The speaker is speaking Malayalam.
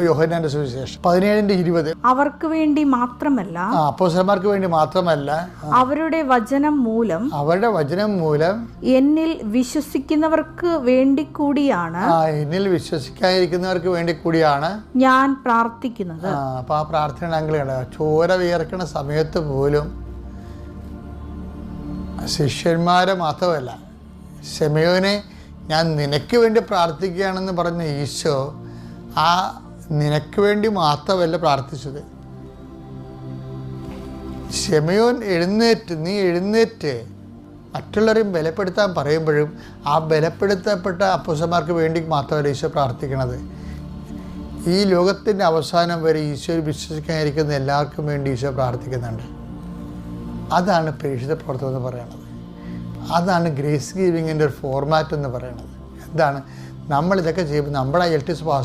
യോഹന്നാന്റെ സുവിശേഷം 17:20 അവർക്ക് വേണ്ടി മാത്രമല്ല, അപ്പോസ്തലന്മാർക്ക് വേണ്ടി മാത്രമല്ല, അവരുടെ വചനം മൂലം എന്നിൽ വിശ്വസിക്കുന്നവർക്ക് വേണ്ടി കൂടിയാണ് എന്നിൽ വിശ്വസിക്കാതിരിക്കുന്നവർക്ക് വേണ്ടി കൂടിയാണ് ഞാൻ പ്രാർത്ഥിക്കുന്നത്. അപ്പൊ ആ പ്രാർത്ഥന ഞങ്ങൾ ചോര വിയർക്കണ സമയത്ത് പോലും ശിഷ്യന്മാരെ മാത്രമല്ല, ശിമയോനെ ഞാൻ നിനക്ക് വേണ്ടി പ്രാർത്ഥിക്കുകയാണെന്ന് പറഞ്ഞ ഈശോ ആ നിനക്ക് വേണ്ടി മാത്രമല്ല പ്രാർത്ഥിച്ചത്. ശിമയോൻ നീ എഴുന്നേറ്റ് മറ്റുള്ളവരെയും ബലപ്പെടുത്താൻ പറയുമ്പോഴും ആ ബലപ്പെടുത്തപ്പെട്ട അപ്പോസ്തലന്മാർക്ക് വേണ്ടി മാത്രമല്ല ഈശോ പ്രാർത്ഥിക്കണത്. ഈ ലോകത്തിൻ്റെ അവസാനം വരെ ഈശോയിൽ വിശ്വസിക്കാനിരിക്കുന്ന എല്ലാവർക്കും വേണ്ടി ഈശോ പ്രാർത്ഥിക്കുന്നുണ്ട്. അതാണ് പ്രേക്ഷിത പ്രവർത്തനം എന്ന് പറയുന്നത്. അതാണ് ഗ്രേസ് ഗീവിങ്ങിൻ്റെ ഒരു ഫോർമാറ്റ് എന്ന് പറയുന്നത്. എന്താണ് നമ്മളിതൊക്കെ ചെയ്യുമ്പോൾ നമ്മുടെ IELTS പാസ്